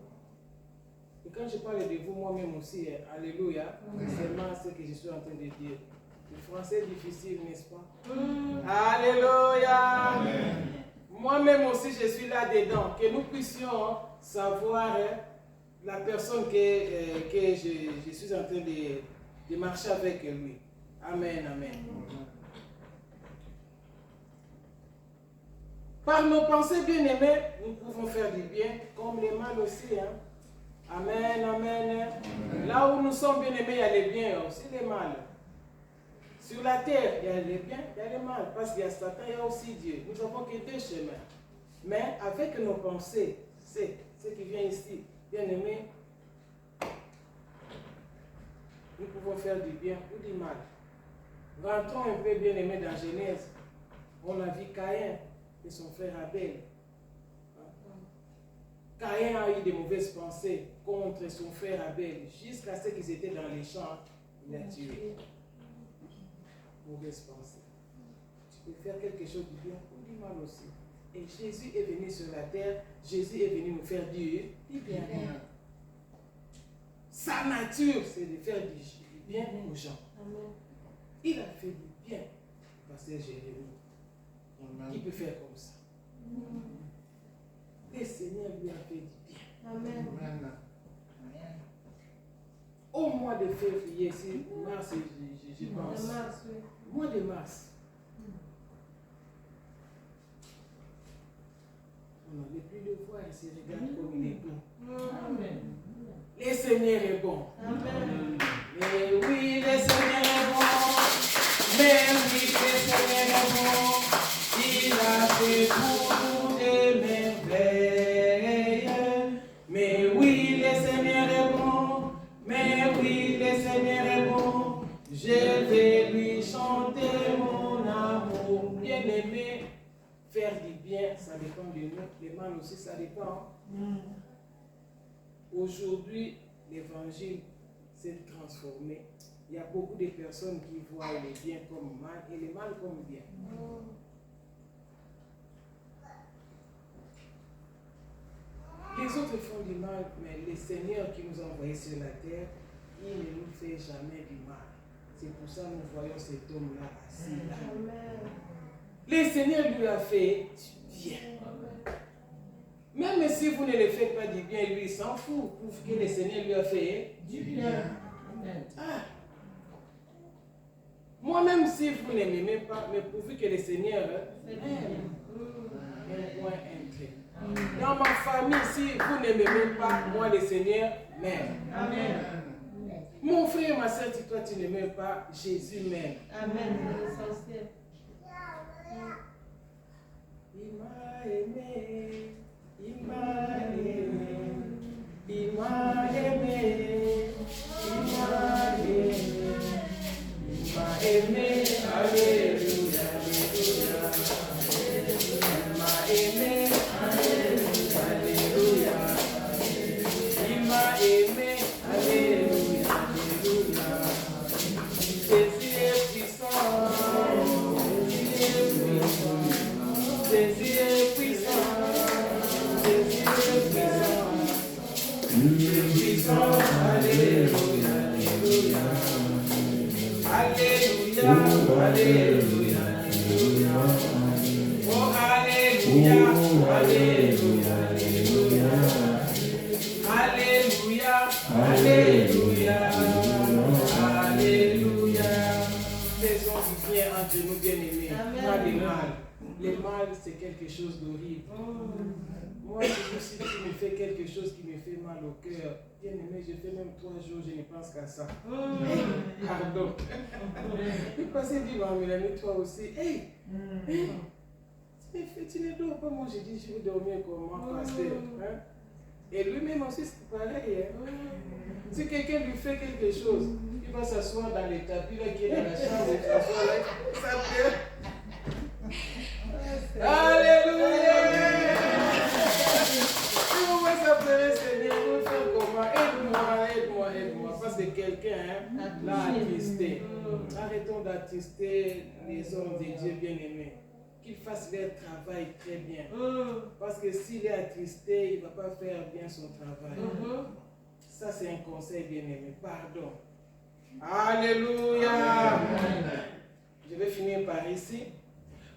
Et quand je parle de vous, moi-même aussi, alléluia, c'est seulement ce que je suis en train de dire. Le français est difficile, n'est-ce pas? Alléluia. Moi-même aussi, je suis là-dedans. Que nous puissions savoir la personne que je suis en train de marcher avec lui. Amen, amen. Par nos pensées bien-aimées, nous pouvons faire du bien, comme les mal aussi. Amen, amen. Là où nous sommes bien-aimés, il y a les biens, aussi les mal. Sur la terre, il y a les biens, il y a les mal. Parce qu'il y a Satan, il y a aussi Dieu. Nous n'avons que deux chemins. Mais avec nos pensées, c'est ce qui vient ici, bien-aimés, nous pouvons faire du bien ou du mal. Rentrons un peu bien-aimés dans Genèse. On a vu Caïn et son frère Abel. Caïn a eu de mauvaises pensées contre son frère Abel, jusqu'à ce qu'ils étaient dans les champs, il a tué. Mauvaises pensées. Tu peux faire quelque chose du bien ou du mal aussi. Et Jésus est venu sur la terre, Jésus est venu nous faire du bien. Sa nature, c'est de faire du bien aux gens. Il a fait du bien, pasteur Jérémie. Qui peut faire comme ça? Le Seigneur lui a fait du bien. Amen. Au mois de février, c'est mars, je pense. Mois de mars. On n'avait plus le voir, il se regarde comme il est bon. Amen. Le Seigneur est bon. Amen. Mais oui, le Seigneur est bon. Mais oui, le Seigneur est bon. Il a fait beaucoup de merveilles. Mais oui, le Seigneur est bon. Mais oui, le Seigneur est bon. Je vais lui chanter mon amour. Bien-aimé, faire du bien, ça dépend de nous. Le mal aussi, ça dépend. Aujourd'hui, l'évangile s'est transformé. Il y a beaucoup de personnes qui voient le bien comme mal et le mal comme bien. Les autres font du mal, mais le Seigneur qui nous a envoyés sur la terre, il ne nous fait jamais du mal. C'est pour ça que nous voyons cet homme-là assis là. Le Seigneur lui a fait du bien. Même si vous ne le faites pas du bien, lui il s'en fout. Pour que le Seigneur lui a fait du bien. Moi-même, si vous ne m'aimez pas, mais pourvu que le Seigneur m'aime, un point entré. Dans ma famille, si vous ne m'aimez pas, moi le Seigneur m'aime. Amen. Mon frère, ma soeur, si toi tu ne m'aimes pas, Jésus m'aime. Amen. C'est l'essentiel. Il m'a aimé. Il m'a aimé. Il m'a aimé. Il m'a aimé. Il m'a aimé. Alléluia. Alléluia. Il m'a aimé. Alléluia. Il m'a aimé. Alléluia. Alléluia. Jésus est puissant. Jésus est puissant. Jésus est puissant. Jésus est puissant. Alléluia. Alléluia. Alléluia. Alléluia. Oh, alléluia. Alléluia. Alléluia. Alléluia. Alléluia. Alléluia. Faisons du bien entre nous, bien-aimés. Pas le mal. Le mal, c'est quelque chose d'horrible. Moi, si tu me fais quelque chose qui me fait mal au cœur, bien-aimé, je fais même 3 jours, je ne pense qu'à ça. Pardon. Le passé dit, Mélanie, toi aussi, hey, tu ne dors pas. Moi, j'ai dit, je vais dormir comme moi, pasteur. Hein? Et lui-même aussi, c'est pareil. Hein? Si quelqu'un lui fait quelque chose, il va s'asseoir dans les tapis là, qui est dans la chambre, il s'assoit là, ça fait. Alléluia! Comment ça ferait, Seigneur? Je vais faire comment? Aide-moi. Parce que quelqu'un l'a attristé. Arrêtons d'attrister les hommes de Dieu bien-aimés. Qu'ils fassent leur travail très bien. Parce que s'il est attristé, il ne va pas faire bien son travail. Ça, c'est un conseil bien-aimé. Pardon. Alléluia! Je vais finir par ici.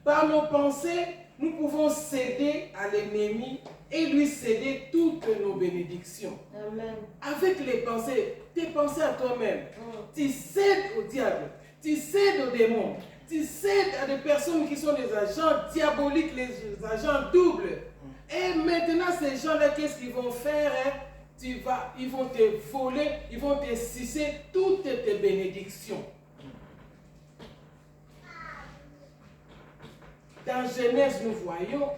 Par nos pensées, nous pouvons céder à l'ennemi et lui céder toutes nos bénédictions. Amen. Avec les pensées, tes pensées à toi-même, tu cèdes au diable, tu cèdes aux démons, tu cèdes à des personnes qui sont des agents diaboliques, les agents doubles. Et maintenant, ces gens-là, qu'est-ce qu'ils vont faire? Ils vont te voler, ils vont te sucer toutes tes bénédictions. Dans Genèse, nous voyons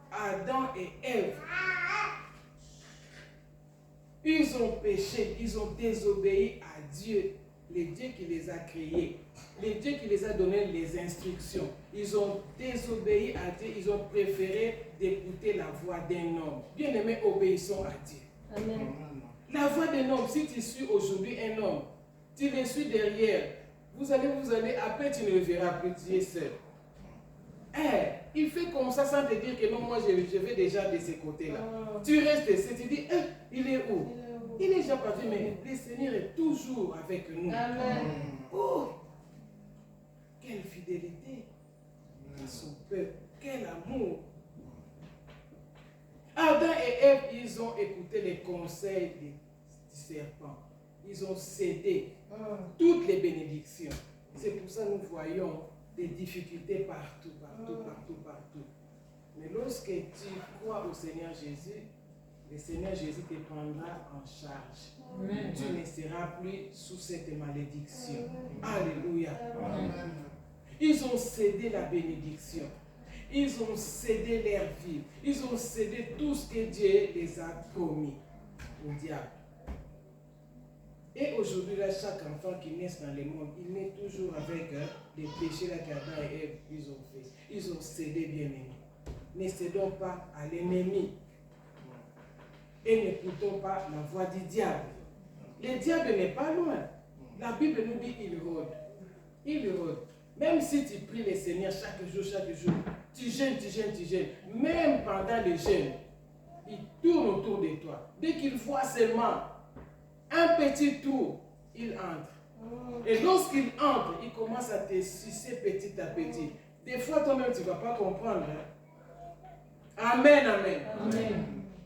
Adam et Ève. Ils ont péché, ils ont désobéi à Dieu, le Dieu qui les a créés, le Dieu qui les a donné les instructions. Ils ont désobéi à Dieu, ils ont préféré d'écouter la voix d'un homme. Bien-aimés, obéissons à Dieu. Amen. La voix d'un homme, si tu suis aujourd'hui un homme, tu le suis derrière, vous allez, après tu ne le verras plus, tu es seul. Il fait comme ça sans te dire que non, moi je vais déjà de ce côté-là. Tu restes ici, tu dis, il est où? Il est déjà parti, mais le Seigneur est toujours avec nous. Amen. Oh, quelle fidélité à son peuple, quel amour. Adam et Ève, ils ont écouté les conseils du serpent. Ils ont cédé toutes les bénédictions. C'est pour ça que nous voyons des difficultés partout. Mais lorsque tu crois au Seigneur Jésus, le Seigneur Jésus te prendra en charge. Amen. Tu ne seras plus sous cette malédiction. Alléluia. Amen. Ils ont cédé la bénédiction. Ils ont cédé leur vie. Ils ont cédé tout ce que Dieu les a promis au diable. Et aujourd'hui, là, chaque enfant qui naît dans le monde, il naît toujours avec les péchés qu'Adam et Ève ils ont fait. Ils ont cédé, bien-aimés. Ne cédons pas à l'ennemi. Et n'écoutons pas la voix du diable. Le diable n'est pas loin. La Bible nous dit qu'il rôde. Il rôde. Même si tu pries le Seigneur chaque jour, tu jeûnes. Même pendant le jeûne, il tourne autour de toi. Dès qu'il voit seulement un petit tour, il entre. Et lorsqu'il entre, il commence à te sucer petit à petit. Des fois, toi-même, tu ne vas pas comprendre. Amen.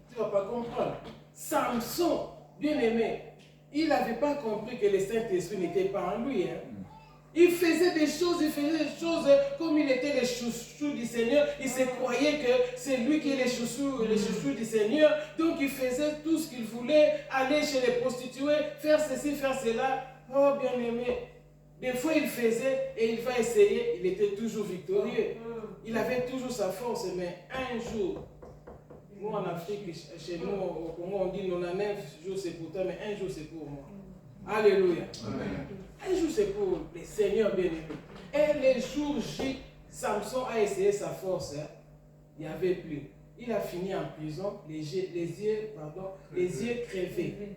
Tu ne vas pas comprendre. Samson, bien aimé, il n'avait pas compris que le Saint-Esprit n'était pas en lui. Il faisait des choses comme il était le chouchou du Seigneur. Il se croyait que c'est lui qui est le chouchou du Seigneur. Donc il faisait tout ce qu'il voulait, aller chez les prostituées, faire ceci, faire cela. Oh bien aimé, des fois il faisait et il va essayer, il était toujours victorieux. Il avait toujours sa force, mais un jour, nous en Afrique, chez nous au Congo, on dit 99 jours c'est pour toi, mais un jour c'est pour moi. Alléluia. Amen. Un jour c'est pour le Seigneur bien-aimé. Et les jours J, Samson a essayé sa force. Il n'y avait plus. Il a fini en prison, les yeux crevés.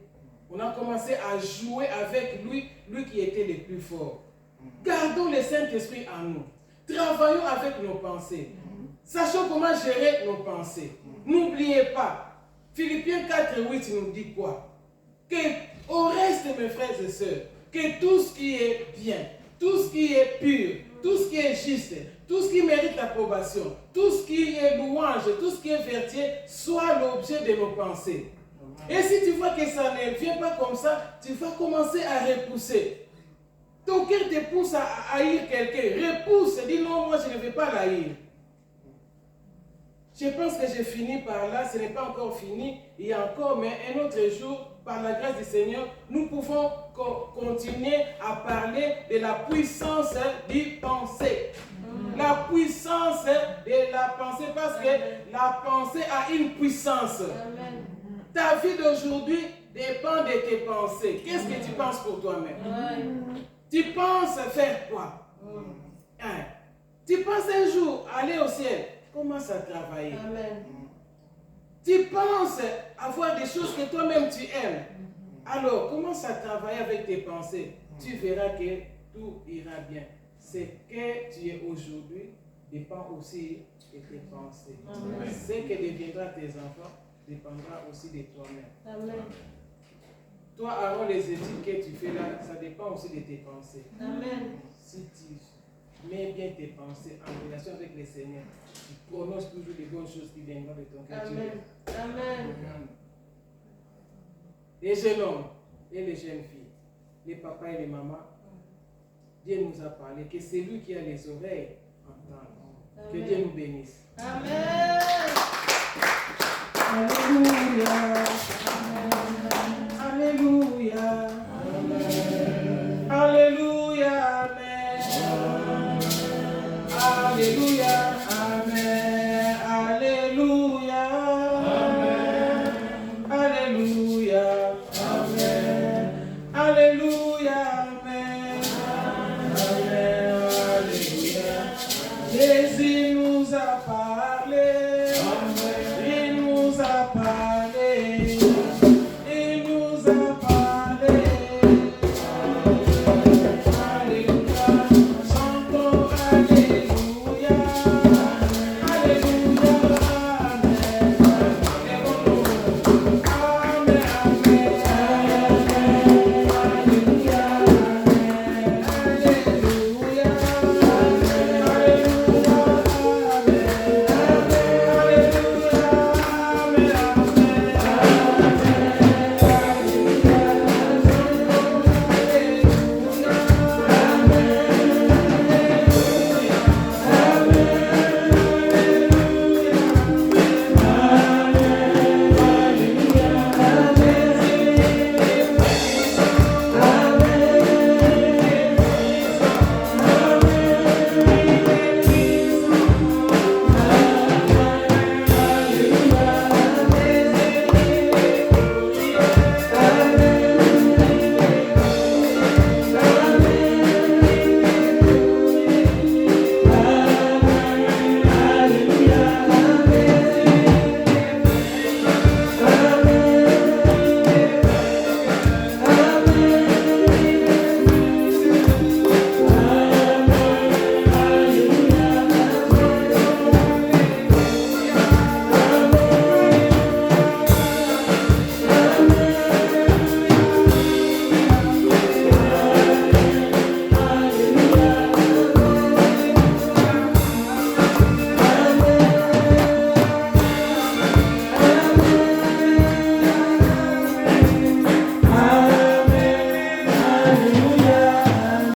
On a commencé à jouer avec lui qui était le plus fort. Gardons le Saint-Esprit en nous. Travaillons avec nos pensées. Sachons comment gérer nos pensées. N'oubliez pas, Philippiens 4:8 nous dit quoi? Que au reste, mes frères et sœurs, que tout ce qui est bien, tout ce qui est pur, tout ce qui est juste, tout ce qui mérite l'approbation, tout ce qui est louange, tout ce qui est vertueux, soit l'objet de nos pensées. Et si tu vois que ça ne vient pas comme ça, tu vas commencer à repousser. Ton cœur te pousse à haïr quelqu'un. Repousse, dis non, moi je ne vais pas l'haïr. Je pense que j'ai fini par là, ce n'est pas encore fini. Il y a encore, mais un autre jour, par la grâce du Seigneur, nous pouvons continuer à parler de la puissance du pensée. La puissance de la pensée, parce que la pensée a une puissance. Amen. Ta vie d'aujourd'hui dépend de tes pensées. Qu'est-ce que tu penses pour toi-même? Tu penses faire quoi? Tu penses un jour aller au ciel. Commence à travailler. Amen. Tu penses avoir des choses que toi-même tu aimes. Alors, commence à travailler avec tes pensées. Tu verras que tout ira bien. Ce que tu es aujourd'hui dépend aussi de tes pensées. Amen. Ce que deviendra tes enfants dépendra aussi de toi-même. Amen. Toi, Aaron, les études que tu fais là, ça dépend aussi de tes pensées. Amen. Si tu mets bien tes pensées en relation avec le Seigneur, tu prononces toujours les bonnes choses qui viendront de ton cœur. Amen. Amen. Les jeunes hommes et les jeunes filles, les papas et les mamans, Dieu nous a parlé que c'est lui qui a les oreilles entendre. Que Dieu nous bénisse. Amen. Alléluia. Alléluia. Amen. Alléluia. Amen. Alléluia. Amen. Alléluia. Amen. Alléluia. Amen. Alléluia. Amen. Amen. Alléluia. Jésus nous a parlé. Amen. Il nous a parlé.